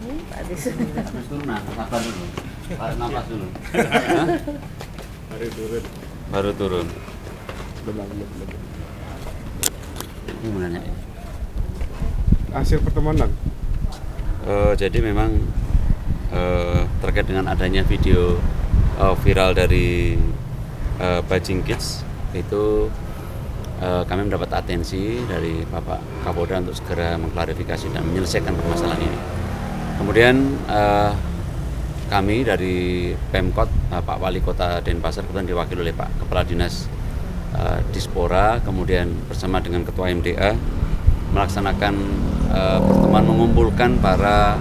Habis turun, sabar dulu. Tarik nafas dulu. Baru turun. Belum. Ini menanya. Hasil pertemanan. Jadi memang terkait dengan adanya video viral dari Bajing Kids itu kami mendapat atensi dari Bapak Kapolda untuk segera mengklarifikasi dan menyelesaikan permasalahan ini. Kemudian kami dari Pemkot, Pak Wali Kota Denpasar kemudian diwakili oleh Pak Kepala Dinas Dispora, kemudian bersama dengan Ketua MDA melaksanakan pertemuan mengumpulkan para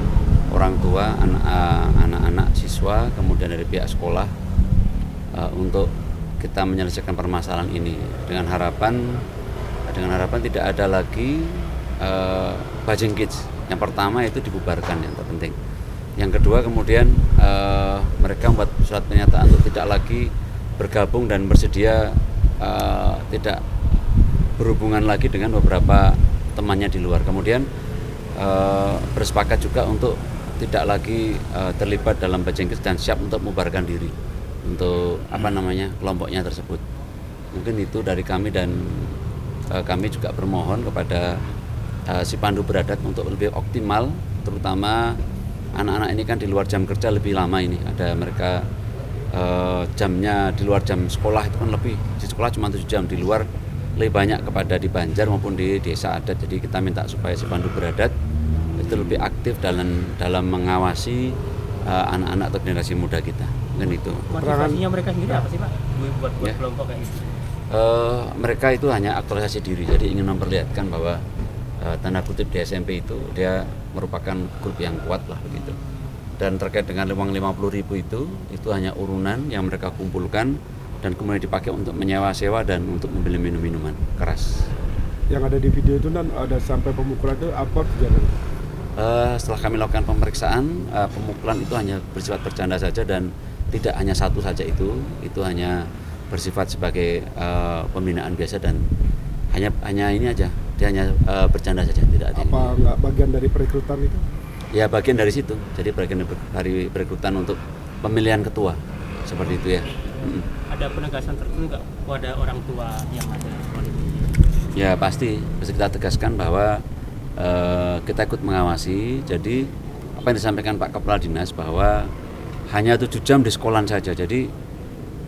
orang tua, anak-anak siswa, kemudian dari pihak sekolah untuk kita menyelesaikan permasalahan ini dengan harapan tidak ada lagi Bajing Kids. Yang pertama itu dibubarkan, yang terpenting. Yang kedua kemudian mereka membuat surat pernyataan untuk tidak lagi bergabung dan bersedia tidak berhubungan lagi dengan beberapa temannya di luar. Kemudian bersepakat juga untuk tidak lagi terlibat dalam Bajing Kids dan siap untuk membubarkan diri untuk kelompoknya tersebut. Mungkin itu dari kami, dan kami juga bermohon kepada si pandu beradat untuk lebih optimal, terutama anak-anak ini kan di luar jam kerja lebih lama ini. Ada mereka jamnya di luar jam sekolah itu kan lebih, di sekolah cuma 7 jam, di luar lebih banyak kepada di Banjar maupun di desa adat. Jadi kita minta supaya si pandu beradat itu lebih aktif dalam mengawasi anak-anak atau generasi muda kita. Mungkin itu. Motivasinya mereka sendiri apa sih Pak? Buat kelompok kayak gitu? Mereka itu hanya aktualisasi diri, jadi ingin memperlihatkan bahwa tanda kutip di SMP itu dia merupakan grup yang kuat lah begitu. Dan terkait dengan uang 50.000 itu hanya urunan yang mereka kumpulkan dan kemudian dipakai untuk menyewa-sewa dan untuk membeli minum-minuman keras. Yang ada di video itu dan ada sampai pemukulan itu apa kejadian? Setelah kami lakukan pemeriksaan, pemukulan itu hanya bersifat bercanda saja dan tidak hanya satu saja, itu hanya bersifat sebagai pembinaan biasa dan hanya ini aja, dia hanya bercanda saja, tidak ada. Apa nggak bagian dari perekrutan itu? Ya bagian dari situ, jadi bagian dari perekrutan untuk pemilihan ketua, seperti itu ya. Ada penegasan tertentu nggak pada orang tua yang ada sekolah itu? Ya pasti kita tegaskan bahwa kita ikut mengawasi. Jadi apa yang disampaikan Pak Kepala Dinas bahwa hanya 7 jam di sekolah saja. Jadi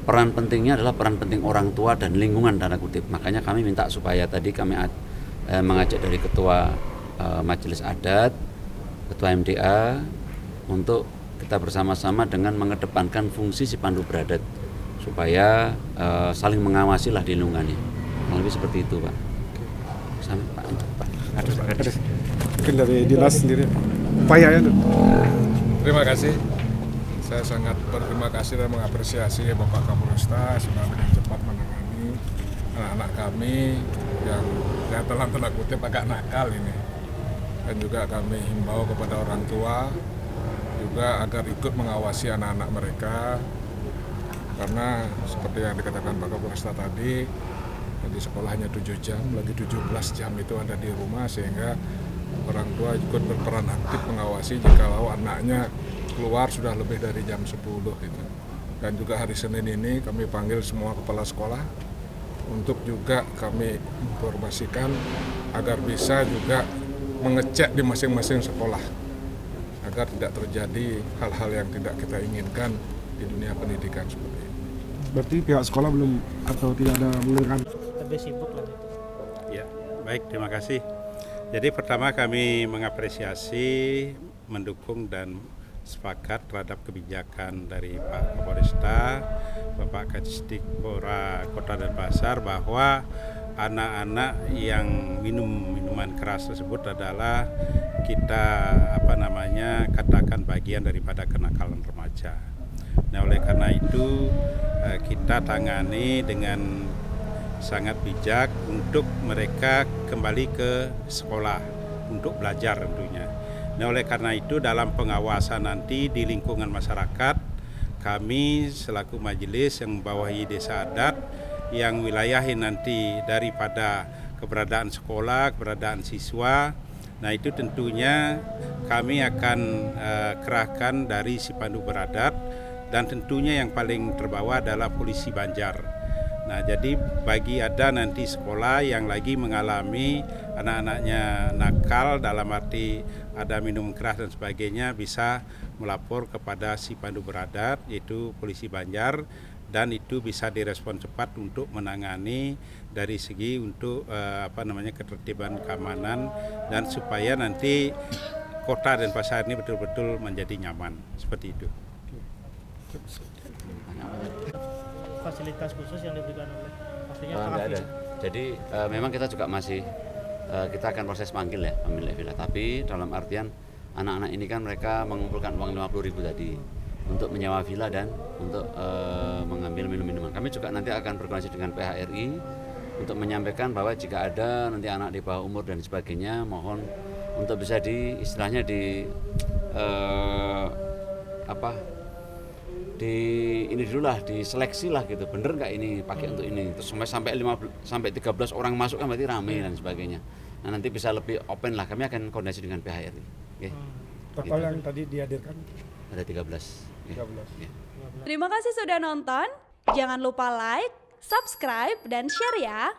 peran pentingnya adalah peran penting orang tua dan lingkungan tanda kutip. Makanya kami minta supaya tadi kami mengajak dari Ketua Majelis Adat, Ketua MDA untuk kita bersama-sama dengan mengedepankan fungsi si pandu beradat supaya saling mengawasi lah di lingkungannya. Lebih seperti itu Pak. Sampai Pak. Ada. Mungkin dari dinas sendiri. Upaya ya. Terima kasih. Saya sangat berterima kasih dan mengapresiasi Bapak Kapolresta sudah dengan cepat menangani anak-anak kami yang dalam tanda kutip agak nakal ini. Dan juga kami himbau kepada orang tua juga agar ikut mengawasi anak-anak mereka, karena seperti yang dikatakan Pak Kapolresta tadi, di sekolah hanya 7 jam, lagi 17 jam itu ada di rumah, sehingga orang tua ikut berperan aktif mengawasi jikalau anaknya keluar sudah lebih dari jam 10 gitu. Dan juga hari Senin ini kami panggil semua kepala sekolah untuk juga kami informasikan agar bisa juga mengecek di masing-masing sekolah agar tidak terjadi hal-hal yang tidak kita inginkan di dunia pendidikan seperti ini. Berarti pihak sekolah belum atau tidak ada mendengarkan? Lebih sibuk lah. Ya, baik, terima kasih. Jadi pertama kami mengapresiasi, mendukung dan sepakat terhadap kebijakan dari Pak Kapolresta, Bapak Kadisdikpora Kota Denpasar, bahwa anak-anak yang minum minuman keras tersebut adalah kita katakan bagian daripada kenakalan remaja. Nah, oleh karena itu kita tangani dengan sangat bijak untuk mereka kembali ke sekolah untuk belajar tentunya. Nah, oleh karena itu dalam pengawasan nanti di lingkungan masyarakat, kami selaku majelis yang membawahi desa adat yang wilayahin nanti daripada keberadaan sekolah, keberadaan siswa, Nah itu tentunya kami akan kerahkan dari Sipandu Beradat dan tentunya yang paling terbawa adalah Polisi Banjar. Nah jadi bagi ada nanti sekolah yang lagi mengalami anak-anaknya nakal dalam arti ada minum keras dan sebagainya bisa melapor kepada Sipandu Beradat yaitu Polisi Banjar dan itu bisa direspon cepat untuk menangani dari segi untuk ketertiban keamanan dan supaya nanti kota Denpasar ini betul-betul menjadi nyaman seperti itu. Fasilitas khusus yang diberikan oleh pastinya Nggak ada. Jadi memang kita juga masih kita akan proses panggil ya pemilik villa. Tapi dalam artian anak-anak ini kan mereka mengumpulkan uang 50.000 tadi untuk menyewa villa dan untuk mengambil minum-minuman. Kami juga nanti akan berkoordinasi dengan PHRI untuk menyampaikan bahwa jika ada nanti anak di bawah umur dan sebagainya, mohon untuk bisa istilahnya ini dulu lah, diseleksi lah gitu, bener nggak ini pakai untuk ini, terus sampai 13 orang masuk kan berarti rame dan sebagainya. Nah nanti bisa lebih open lah, kami akan koordinasi dengan PHRI. Okay. Total yang tadi dihadirkan Ada 13. 13. Ya. Terima kasih sudah nonton. Jangan lupa like, subscribe, dan share ya.